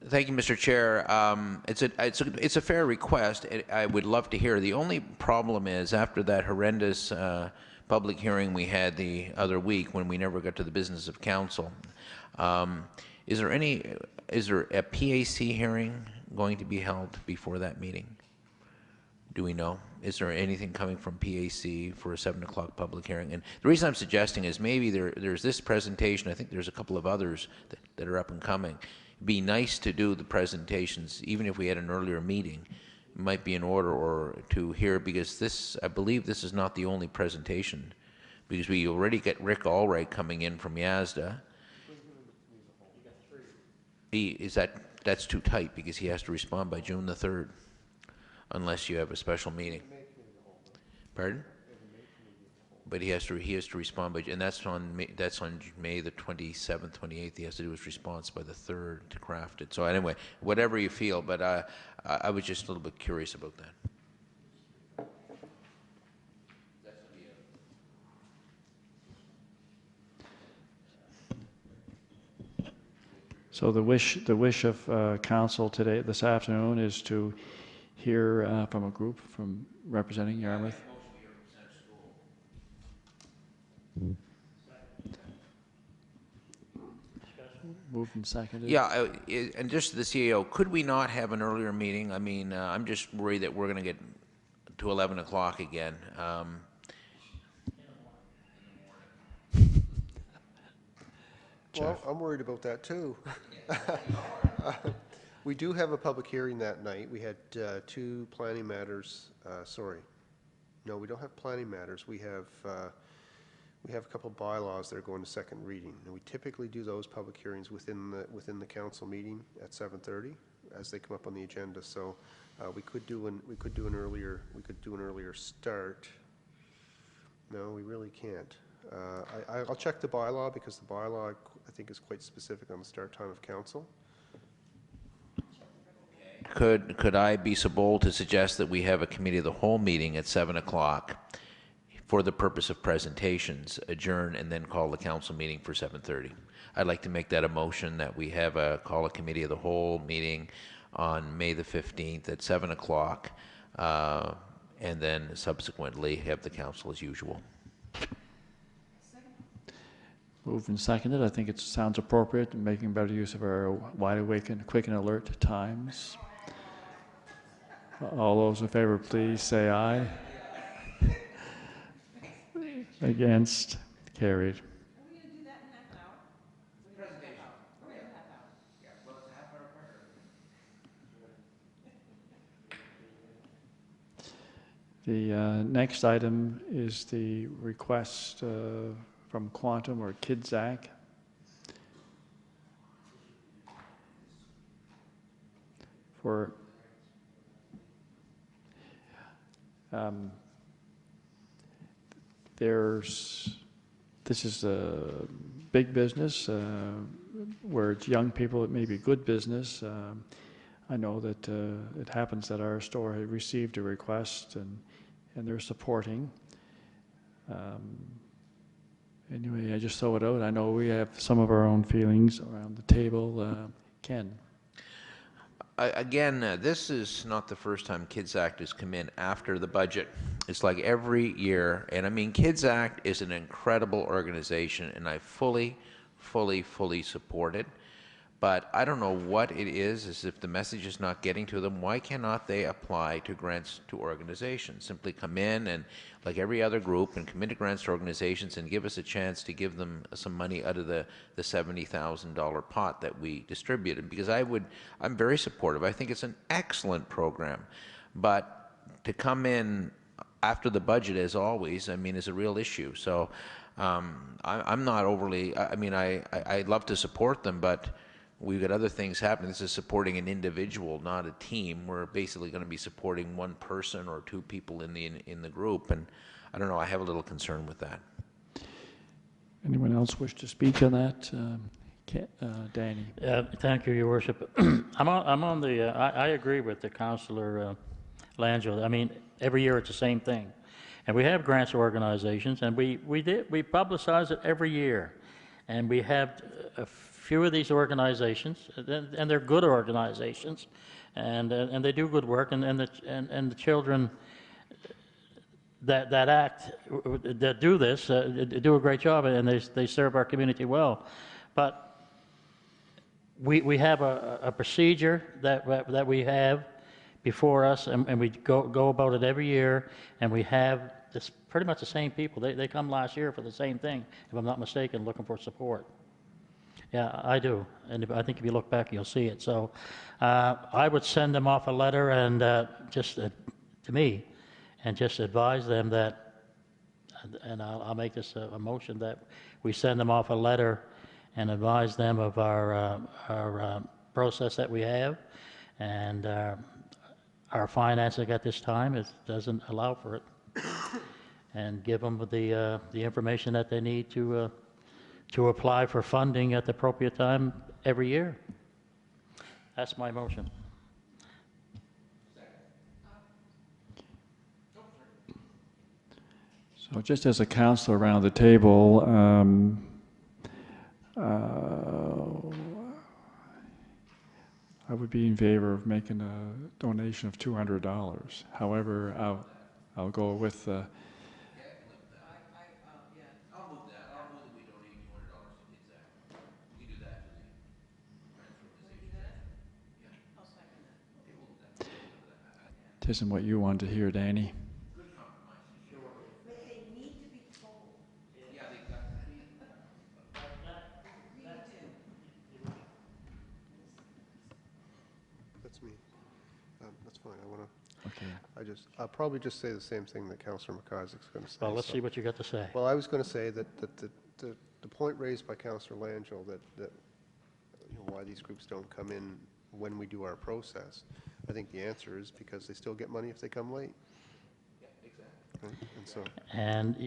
Thank you, Mr. Chair. It's a fair request. I would love to hear. The only problem is after that horrendous public hearing we had the other week when we never got to the business of council, is there a PAC hearing going to be held before that meeting? Do we know? Is there anything coming from PAC for a 7 o'clock public hearing? And the reason I'm suggesting is maybe there's this presentation. I think there's a couple of others that are up and coming. It'd be nice to do the presentations, even if we had an earlier meeting, might be in order or to hear, because this, I believe this is not the only presentation, because we already get Rick Allwright coming in from Yazda. That's too tight because he has to respond by June the 3rd, unless you have a special meeting. Pardon? But he has to respond by, and that's on May the 27th, 28th. He has to do his response by the 3rd to craft it. So anyway, whatever you feel, but I was just a little bit curious about that. So the wish of council today, this afternoon, is to hear from a group from representing Yarmouth. Moved and seconded. Yeah, and just the CAO, could we not have an earlier meeting? I mean, I'm just worried that we're going to get to 11 o'clock again. Well, I'm worried about that too. We do have a public hearing that night. We had two planning matters, sorry. No, we don't have planning matters. We have a couple of bylaws that are going to second reading. And we typically do those public hearings within the council meeting at 7:30 as they come up on the agenda. So we could do an earlier start. No, we really can't. I'll check the bylaw, because the bylaw, I think, is quite specific on the start time of council. Could I be so bold to suggest that we have a committee of the whole meeting at 7 o'clock for the purpose of presentations, adjourn, and then call the council meeting for 7:30? I'd like to make that a motion, that we have call a committee of the whole meeting on May the 15th at 7 o'clock, and then subsequently have the council as usual. Moved and seconded. I think it sounds appropriate, making better use of our wide awake and quick and alert times. All those in favor, please say aye. Against? Carried. The next item is the request from Quantum or KidZac for this is a big business where it's young people. It may be good business. I know that it happens that our store had received a request and they're supporting. Anyway, I just throw it out. I know we have some of our own feelings around the table. Ken? Again, this is not the first time Kids Act has come in after the budget. It's like every year. And I mean, Kids Act is an incredible organization, and I fully support it. But I don't know what it is, as if the message is not getting to them. Why cannot they apply to grants to organizations? Simply come in and, like every other group, and commit to grants to organizations and give us a chance to give them some money out of the $70,000 pot that we distributed. Because I'm very supportive. I think it's an excellent program. But to come in after the budget, as always, I mean, is a real issue. So I'm not overly, I mean, I'd love to support them, but we've got other things happening. This is supporting an individual, not a team. We're basically going to be supporting one person or two people in the group, and I don't know. I have a little concern with that. Anyone else wish to speak on that? Danny. Thank you, Your Worship. I agree with the Councillor Langell. I mean, every year it's the same thing, and we have grants organizations, and we publicize it every year, and we have a few of these organizations, and they're good organizations, and they do good work, and the children that do this do a great job, and they serve our community well. But we have a procedure that we have before us, and we go about it every year, and we have this pretty much the same people. They come last year for the same thing, if I'm not mistaken, looking for support. Yeah, I do, and I think if you look back, you'll see it. So I would send them off a letter and just to me, and just advise them that, and I'll make this a motion, that we send them off a letter and advise them of our process that we have, and our financing at this time doesn't allow for it, and give them the information that they need to apply for funding at the appropriate time every year. That's my motion. So just as a counselor around the table, I would be in favor of making a donation of $200. However, I'll go with, I'll move that. I'll move that we donate $200 to Kids Act. We do that to the Grants Organization. Yeah. I'll second that. Okay, we'll do that. it isn't what you want to hear, Danny. Good compromise. But they need to be told. Yeah, they got to be. Really do. That's me. That's fine. Okay. I'll probably just say the same thing that Councillor McIsaac's going to say. Well, let's so- see what you got to say. Well, I was going to say that the point raised by Councillor Langell that why these groups don't come in when we do our process, I think the answer is because they still get money if they come late. Yeah, exactly. Right? And so, And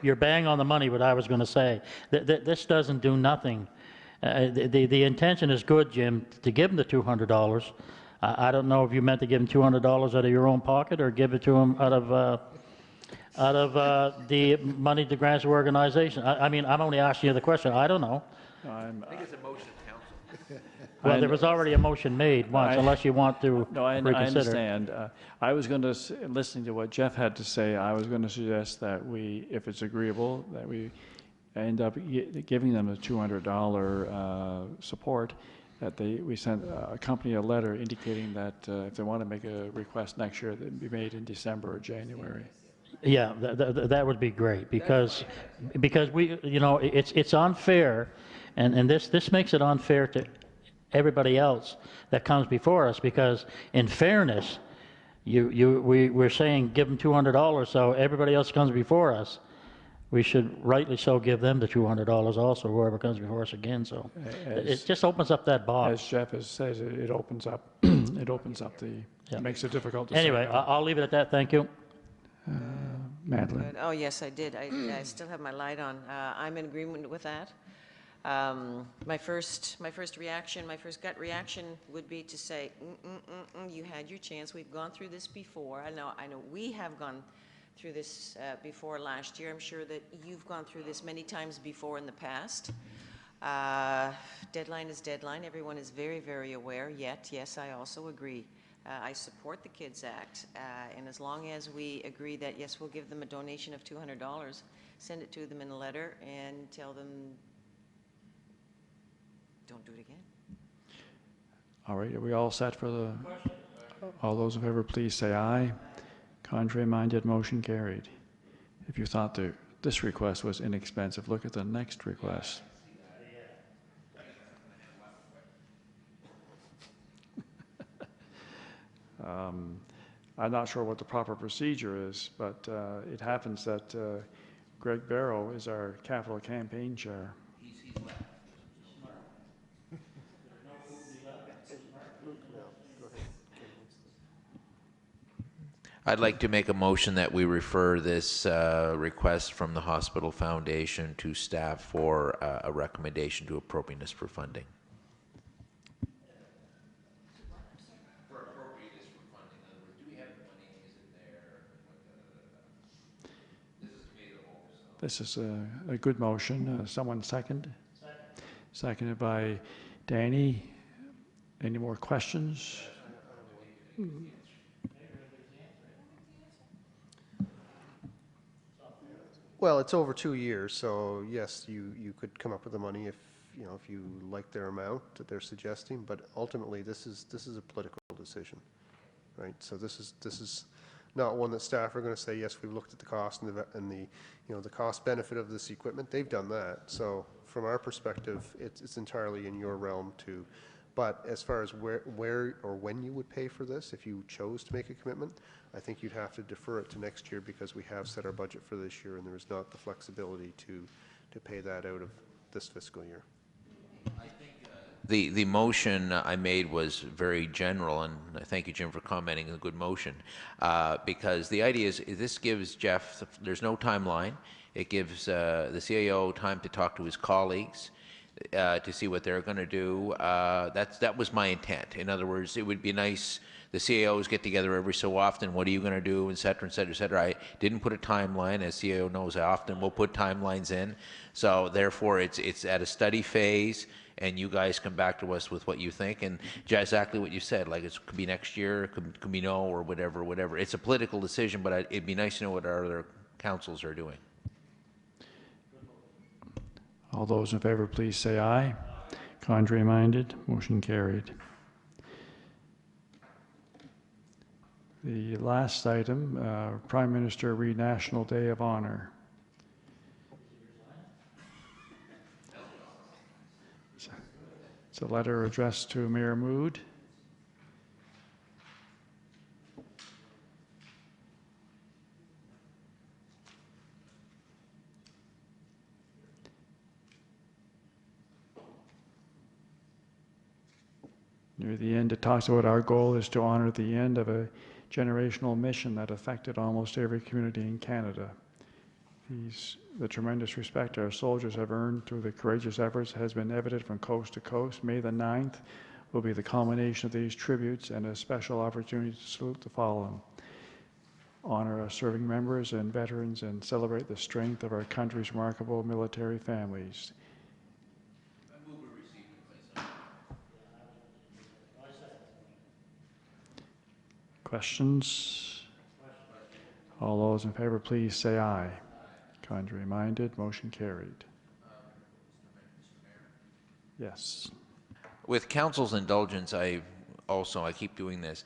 you're bang on the money, what I was going to say. This doesn't do nothing. The intention is good, Jim, to give them the $200. I don't know if you meant to give them $200 out of your own pocket or give it to them out of the money to grants organization. I mean, I'm only asking you the question. I don't know. I think it's a motion of council. Well, there was already a motion made once, unless you want to No, I reconsider. understand. I was going to, listening to what Jeff had to say, I was going to suggest that we, if it's agreeable, that we end up giving them a $200 support, that we send a company a letter indicating that if they want to make a request next year, that it be made in December or January. Yeah, that would be great, because we, it's unfair, and this makes it unfair to everybody else that comes before us, because in fairness, we're saying give them $200, so everybody else comes before us, we should rightly so give them the $200 also, whoever comes before us again, so it just opens up that As box. Jeff has said, it opens up, it makes it difficult to say Anyway, no. I'll leave it at that, thank you. Madeline. Oh, yes, I did. I still have my light on. I'm in agreement with that. My first reaction, my first gut reaction would be to say, you had your chance. We've gone through this before. I know we have gone through this before last year. I'm sure that you've gone through this many times before in the past. Deadline is deadline. Everyone is very, very aware. Yet, yes, I also agree. I support the Kids Act, and as long as we agree that, yes, we'll give them a donation of $200, send it to them in a letter and tell them, don't do it again. All right, are we all set for the, all those in favor, please say aye. Contrary-minded, motion carried. If you thought this request was inexpensive, look at the next request. I'm not sure what the proper procedure is, but it happens that Greg Barrow is our capital campaign chair. I'd like to make a motion that we refer this request from the Hospital Foundation to staff for a recommendation to appropriateness for funding. For appropriateness for funding, in other words, do we have the money? Is it there? This is available. So. This is a good motion. Someone second? Seconded by Danny. Any more questions? well, it's over 2 years, so yes, you could come up with the money if you like their amount that they're suggesting, but ultimately this is a political decision, right? So this is not one that staff are going to say, yes, we've looked at the cost and the cost benefit of this equipment. They've done that. So from our perspective, it's entirely in your realm to, but as far as where or when you would pay for this, if you chose to make a commitment, I think you'd have to defer it to next year because we have set our budget for this year and there is not the flexibility to pay that out of this fiscal year. The motion I made was very general, and I thank you, Jim, for commenting. A good motion, because the idea is this gives Jeff. There's no timeline. It gives the CAO time to talk to his colleagues to see what they're going to do. That was my intent. In other words, it would be nice. The CAOs get together every so often. What are you going to do, et cetera, et cetera, et cetera. I didn't put a timeline. As CAO knows, I often will put timelines in. So therefore, it's at a study phase. And you guys come back to us with what you think, and exactly what you said, like it could be next year, it could be no, or whatever. It's a political decision, but it'd be nice to know what our other councils are doing. All those in favor, please say aye. Contrary minded, motion carried. The last item, Prime Minister Renational Day of Honor. It's a letter addressed to Mayor Mood. Near the end, it talks about our goal is to honor the end of a generational mission that affected almost every community in Canada. The tremendous respect our soldiers have earned through the courageous efforts has been evident from coast to coast. May the 9th will be the culmination of these tributes and a special opportunity to salute the fallen, honor our serving members and veterans, and celebrate the strength of our country's remarkable military families. Questions? All those in favor, please say aye. Contrary minded, motion carried. Yes. With council's indulgence, I keep doing this.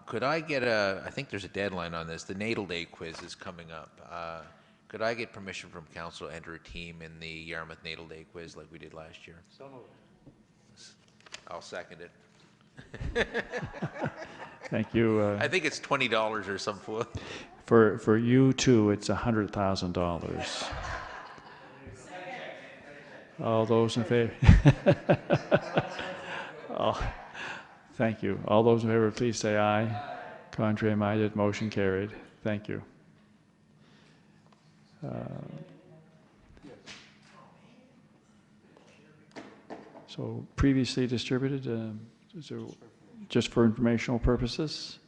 Could I get I think there's a deadline on this. The Natal Day quiz is coming up. Could I get permission from council to enter a team in the Yarmouth Natal Day quiz like we did last year? So moved. I'll second it. Thank you. I think it's $20 or something. For you too, it's $100,000. All those in favor? Thank you. All those in favor, please say aye. Contrary minded, motion carried. Thank you. So previously distributed, just for informational purposes.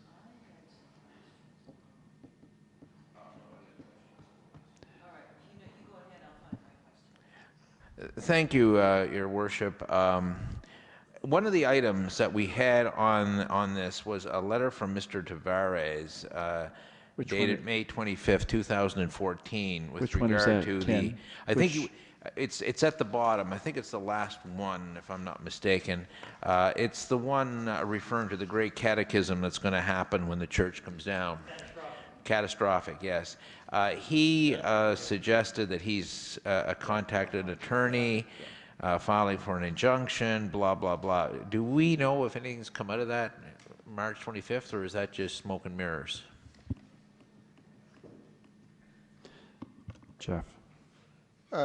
Thank you, Your Worship. One of the items that we had on this was a letter from Mr. Tavares dated May 25th, 2014, with Which one is regard that, to Ken? the. I think it's at the bottom. I think it's the last one, if I'm not mistaken. It's the one referring to the great cataclysm that's going to happen when the church comes down. Catastrophic, yes. He suggested that he's contacted an attorney, filing for an injunction, blah, blah, blah. Do we know if anything's come out of that March 25th, or is that just smoke and mirrors? Jeff.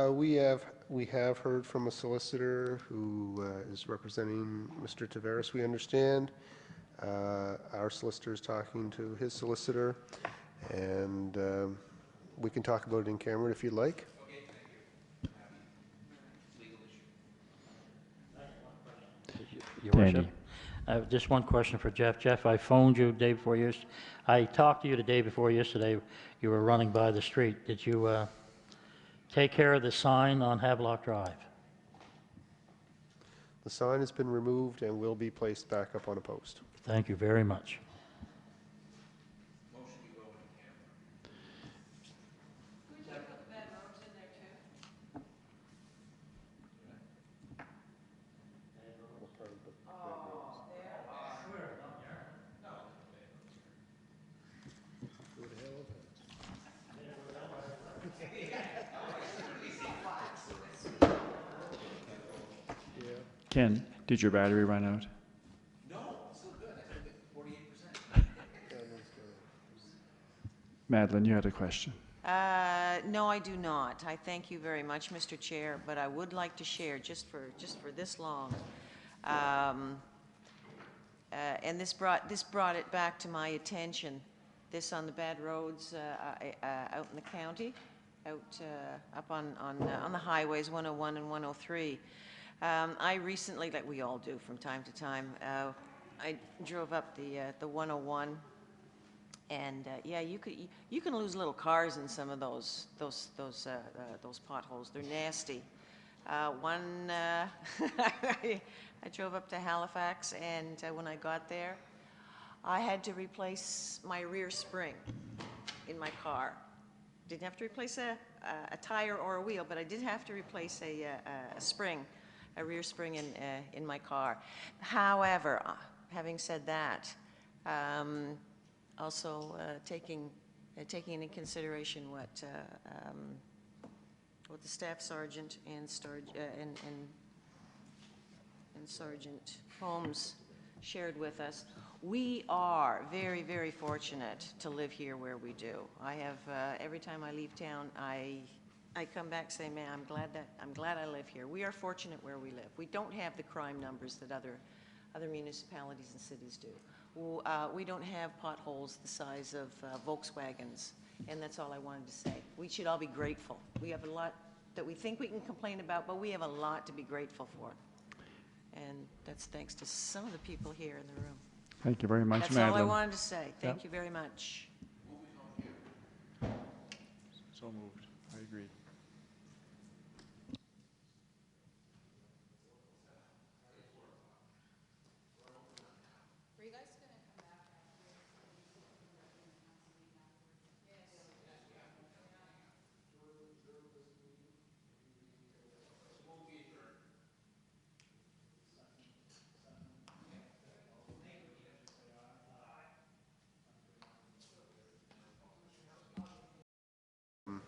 We have heard from a solicitor who is representing Mr. Tavares, we understand. Our solicitor is talking to his solicitor, and we can talk about it in camera if you'd like. Your Worship, I have just one question for Jeff. Jeff, I phoned you the day before yesterday. I talked to you the day before yesterday. You were running by the street. Did you take care of the sign on Havelock Drive? The sign has been removed and will be placed back up on a post. Thank you very much. Ken, did your battery run out? No, still good. I think it's 48%. Madeline, you had a question. No, I do not. I thank you very much, Mr. Chair, but I would like to share, just for this long, and this brought it back to my attention, this on the bad roads out in the county, up on the highways 101 and 103. I recently, like we all do from time to time, I drove up the 101. And yeah, you can lose little cars in some of those potholes. They're nasty. I drove up to Halifax, and when I got there, I had to replace my rear spring in my car. Didn't have to replace a tire or a wheel, but I did have to replace a spring, a rear spring in my car. However, having said that, also taking into consideration what the staff sergeant and Sergeant Holmes shared with us, we are very, very fortunate to live here where we do. I have every time I leave town, I come back saying, man, I'm glad I live here. We are fortunate where we live. We don't have the crime numbers that other municipalities and cities do. We don't have potholes the size of Volkswagens, and that's all I wanted to say. We should all be grateful. We have a lot that we think we can complain about, but we have a lot to be grateful for. And that's thanks to some of the people here in the room. Thank you very much, That's Madeline. all I wanted to say. Thank Yep. you very much. So moved.